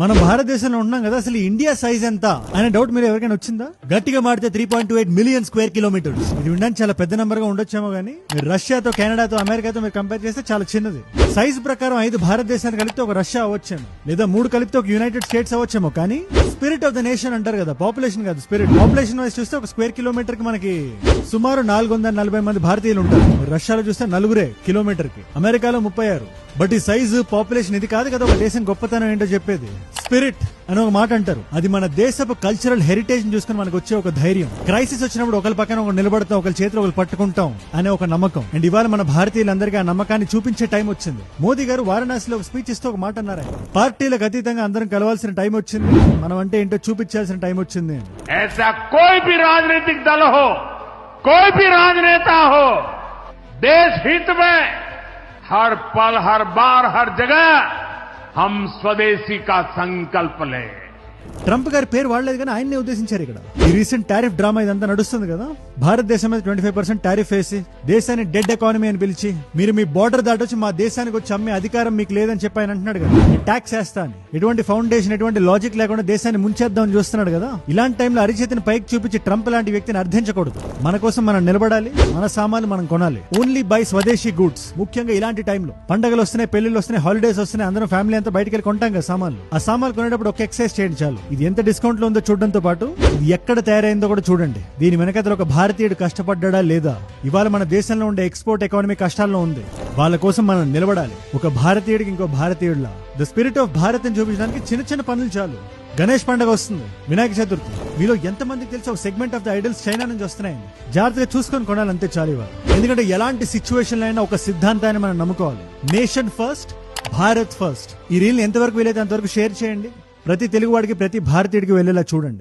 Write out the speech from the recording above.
మనం భారతదేశంలో ఉన్నాం కదా, అసలు ఇండియా సైజ్ ఎంత అనే డౌట్ మీరు ఎవరికైనా వచ్చిందా? గట్టిగా మాడితే 3.28 మిలియన్ స్క్వేర్ కిలోమీటర్స్. ఇది వినడానికి చాలా పెద్ద నంబర్ గా ఉండొచ్చేమో గానీ మీరు రష్యాతో, కెనడాతో, అమెరికాతో మీరు కంపేర్ చేస్తే చాలా చిన్నది. సైజ్ ప్రకారం 5 భారతదేశాన్ని కలిపితే ఒక రష్యా అవ్వచ్చేమో, లేదా 3 కలిపితే ఒక యునైటెడ్ స్టేట్స్ అవ్వచ్చేమో. కానీ స్పిరిట్ ఆఫ్ ద నేషన్ అంటారు కదా, పాపులేషన్ కాదు స్పిరిట్. పాపులేషన్ వైజ్ చూస్తే ఒక స్క్వేర్ కిలోమీటర్ కి మనకి సుమారు 440 మంది భారతీయులు ఉంటారు. రష్యాలో చూస్తే 4 కిలోమీటర్ కి, అమెరికాలో 36. బట్ ఈ సైజు, పాపులేషన్ ఇది కాదు కదా ఒక దేశం గొప్పతనం ఏంటో చెప్పేది. స్పిరిట్ అని ఒక మాట అంటారు. అది మన దేశపు కల్చరల్ హెరిటేజ్ ని చూసుకుని మనకు వచ్చే ఒక ధైర్యం. క్రైసిస్ వచ్చినప్పుడు ఒకరి పక్కన ఒకరు నిలబడతాం, ఒకరి చేతిలో ఒకరు పట్టుకుంటాం అనే ఒక నమ్మకం. అండ్ ఇవాళ మన భారతీయులందరికీ ఆ నమ్మకాన్ని చూపించే టైం వచ్చింది. మోదీ గారు వారణాసిలో ఒక స్పీచ్ ఇస్తూ ఒక మాట అన్నారు, పార్టీలకు అతీతంగా అందరం కలవాల్సిన టైం వచ్చింది, మనం అంటే ఏంటో చూపించాల్సిన టైం వచ్చింది. ऐसा कोई भी राजनीतिक दल हो, कोई भी राजनेता हो, देश हित में हर पल, हर बार, हर जगह हम स्वदेशी का संकल्प लें. ట్రంప్ గారి పేరు వాడలేదు కానీ ఆయన్నే ఉద్దేశించారు ఇక్కడ. ఈ రీసెంట్ టారిఫ్ డ్రామా ఇదంతా నడుస్తుంది కదా, భారతదేశం మీద 25% టారిఫ్ వేసి దేశాన్ని డెడ్ ఎకానమీ అని పిలిచి, మీరు మీ బోర్డర్ దాటొచ్చి మా దేశానికి వచ్చి అమ్మే అధికారం మీకు లేదని చెప్పి ఆయన అంటున్నాడు కదా. ట్యాక్స్ వేస్తా అని ఎటువంటి ఫౌండేషన్, ఎటువంటి లాజిక్ లేకుండా దేశాన్ని ముంచేద్దామని చూస్తున్నాడు కదా. ఇలాంటి టైంలో అరిచేతిని పైకి చూపించి ట్రంప్ లాంటి వ్యక్తిని అర్థించకూడదు. మన కోసం మనం నిలబడాలి, మన సామాన్లు మనం కొనాలి. ఓన్లీ బై స్వదేశీ గుడ్స్. ముఖ్యంగా ఇలాంటి టైంలో పండుగలు వస్తున్నాయి, పెళ్లిళ్ళు వస్తున్నాయి, హాలిడేస్ వస్తున్నాయి, అందరం ఫ్యామిలీ అంతా బయటకు వెళ్ళి కొంటాం కదా సామాన్లు. ఆ సామాన్లు కొనేటప్పుడు ఒక ఎక్సైజ్ చేయండి చాలు. ఇది ఎంత డిస్కౌంట్ లో ఉందో చూడడంతో పాటు ఇది ఎక్కడ తయారైందో కూడా చూడండి. దీని వెనకాల ఒక భారతీయుడు కష్టపడ్డా లేదా? ఇవాళ మన దేశంలో ఉండే ఎక్స్పోర్ట్ ఎకానమీ కష్టాల్లో ఉంది. వాళ్ళ కోసం మనం నిలబడాలి, ఒక భారతీయుడికి ఇంకో భారతీయుడిలా. ద స్పిరిట్ ఆఫ్ భారత్ అని చూపించడానికి చిన్న చిన్న పనులు చాలు. గణేష్ పండుగ వస్తుంది, వినాయక చతుర్థి. మీలో ఎంతమందికి తెలిసి ఒక segment of the idols China నుంచి వస్తున్నాయని జాగ్రత్తగా చూసుకొని కొనాలి, అంతే చాలు ఇవాళ. ఎందుకంటే ఎలాంటి సిచ్యువేషన్ అయినా ఒక సిద్ధాంతాన్ని మనం నమ్ముకోవాలి. Nation first, Bharat first. ఈ రీల్ ఎంతవరకు వీలైతే అంతవరకు షేర్ చేయండి. ప్రతి తెలుగువాడికి, ప్రతి భారతీయుడికి వెళ్లేలా చూడండి.